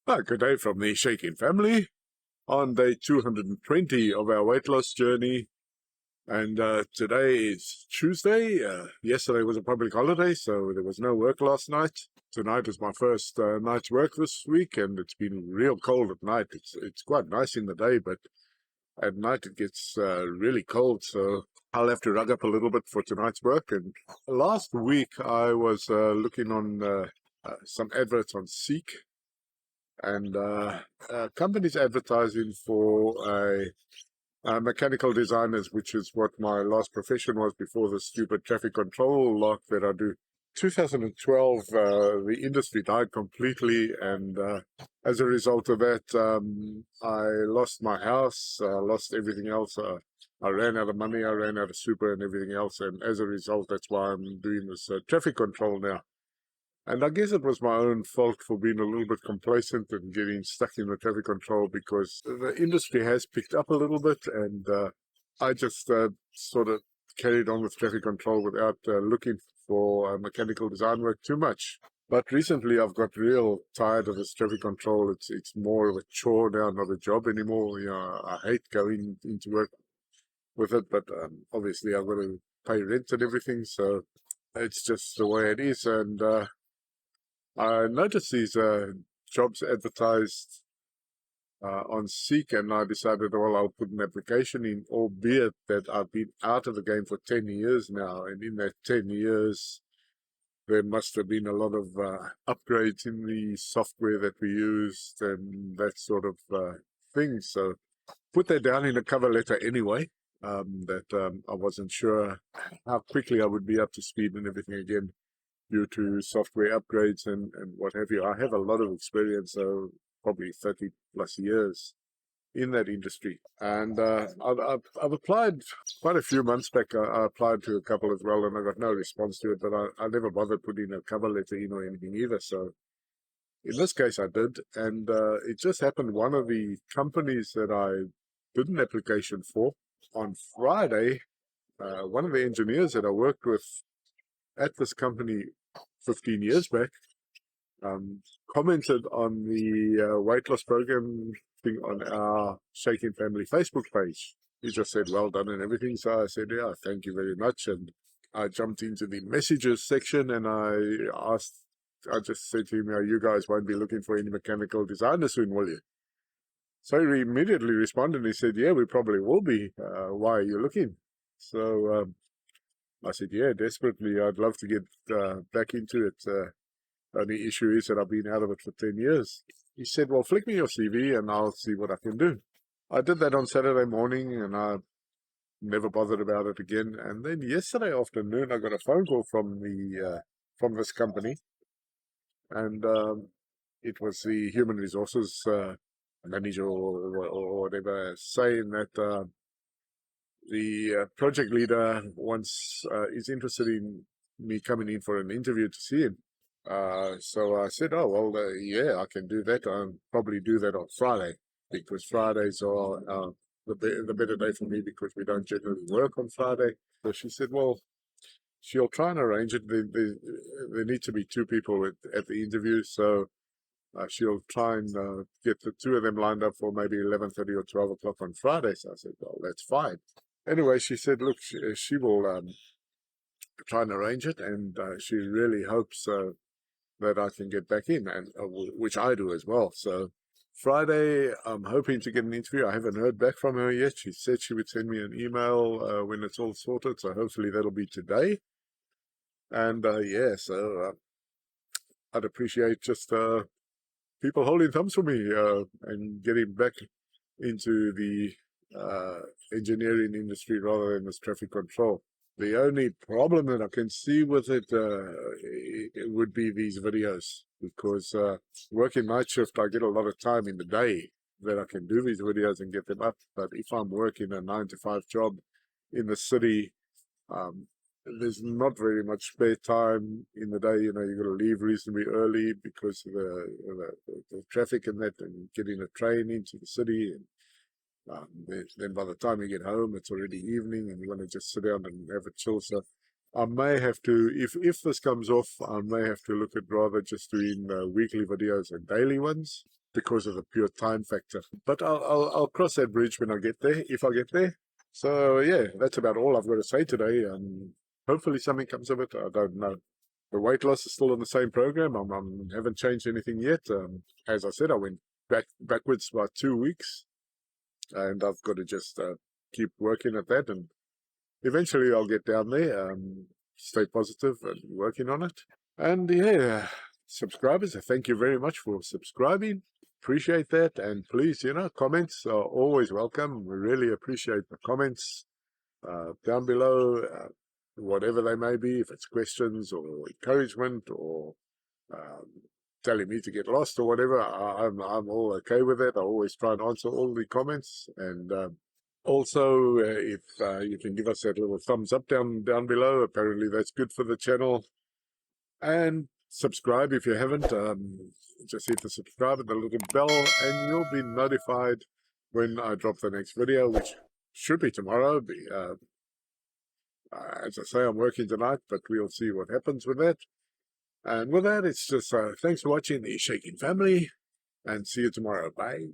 Good day from the Shaking family on day 220 of our weight loss journey. And today is Tuesday. Yesterday was a public holiday, so there was no work last night. Tonight is my first night's work this week, and it's been real cold at night. It's quite nice in the day, but at night it gets really cold, so I'll have to rug up a little bit for tonight's work. And last week I was looking on some adverts on Seek, and companies advertising for mechanical designers, which is what my last profession was before the stupid traffic control lot that I do. 2012, the industry died completely, and as a result of that, I lost my house, lost everything else. I ran out of money, I ran out of super and everything else, and as a result, that's why I'm doing this traffic control now. And I guess it was my own fault for being a little bit complacent and getting stuck in the traffic control, because the industry has picked up a little bit, and I just sort of carried on with traffic control without looking for mechanical design work too much. But recently I've got real tired of this traffic control. It's more of a chore now, not a job anymore. You know, I hate going into work with it, but obviously I've got to pay rent and everything, so it's just the way it is. And I noticed these jobs advertised on Seek, and I decided, well, I'll put an application in, albeit that I've been out of the game for 10 years now, and in that 10 years, there must have been a lot of upgrades in the software that we used and that sort of thing. So put that down in a cover letter anyway, that I wasn't sure how quickly I would be up to speed and everything again, due to software upgrades and what have you. I have a lot of experience, so probably 30 plus years in that industry. And I've applied quite a few months back. I applied to a couple as well, and I got no response to it, but I never bothered putting a cover letter in or anything either. So in this case I did, and it just happened one of the companies that I did an application for, on Friday, one of the engineers that I worked with at this company 15 years back commented on the weight loss program thing on our Shaking Family Facebook page. He just said, well done and everything. So I said, yeah, thank you very much. And I jumped into the messages section, and I just said to him, you guys won't be looking for any mechanical designers soon, will you? So he immediately responded. He said, yeah, we probably will be. Why are you looking? So I said, yeah, desperately. I'd love to get back into it. Only issue is that I've been out of it for 10 years. He said, well, flick me your CV and I'll see what I can do. I did that on Saturday morning, and I never bothered about it again. And then yesterday afternoon, I got a phone call from this company, and it was the human resources manager or whatever, saying that the project leader is interested in me coming in for an interview to see him. So I said, oh, well, yeah, I can do that. I'll probably do that on Friday, because Fridays are the better day for me, because we don't generally work on Friday. So she said, well, she'll try and arrange it. There need to be two people at the interview, so she'll try and get the two of them lined up for maybe 11:30 or 12 o'clock on Friday. So I said, well, that's fine. Anyway, she said, look, she will try and arrange it, and she really hopes that I can get back in, and which I do as well. So Friday, I'm hoping to get an interview. I haven't heard back from her yet. She said she would send me an email when it's all sorted, so hopefully that'll be today. And yeah, so I'd appreciate just people holding thumbs for me and getting back into the engineering industry rather than this traffic control. The only problem that I can see with it, it would be these videos, because working night shift, I get a lot of time in the day that I can do these videos and get them up. But if I'm working a 9-to-5 job in the city, there's not very much spare time in the day. You know, you've got to leave reasonably early because of the traffic and that, and getting a train into the city. And then by the time you get home, it's already evening, and you want to just sit down and have a chill. So I may have to, if this comes off, I may have to look at rather just doing weekly videos and daily ones. because of the pure time factor. But I'll cross that bridge when I get there, if I get there. So yeah, that's about all I've got to say today. Hopefully something comes of it. I don't know. The weight loss is still on the same program. I haven't changed anything yet. As I said, I went backwards by 2 weeks, and I've got to just keep working at that, and eventually I'll get down there. Stay positive and working on it. And yeah, subscribers, thank you very much for subscribing. Appreciate that. And please, comments are always welcome. We really appreciate the comments down below, whatever they may be, if it's questions or encouragement or telling me to get lost or whatever. I'm all okay with that. I always try and answer all the comments. And also, if you can give us that little thumbs up down below, apparently that's good for the channel. And subscribe if you haven't. Just hit the subscribe and the little bell, and you'll be notified when I drop the next video, which should be tomorrow. As I say, I'm working tonight, but we'll see what happens with that. And with that, it's just thanks for watching the Shaking Family, and see you tomorrow. Bye.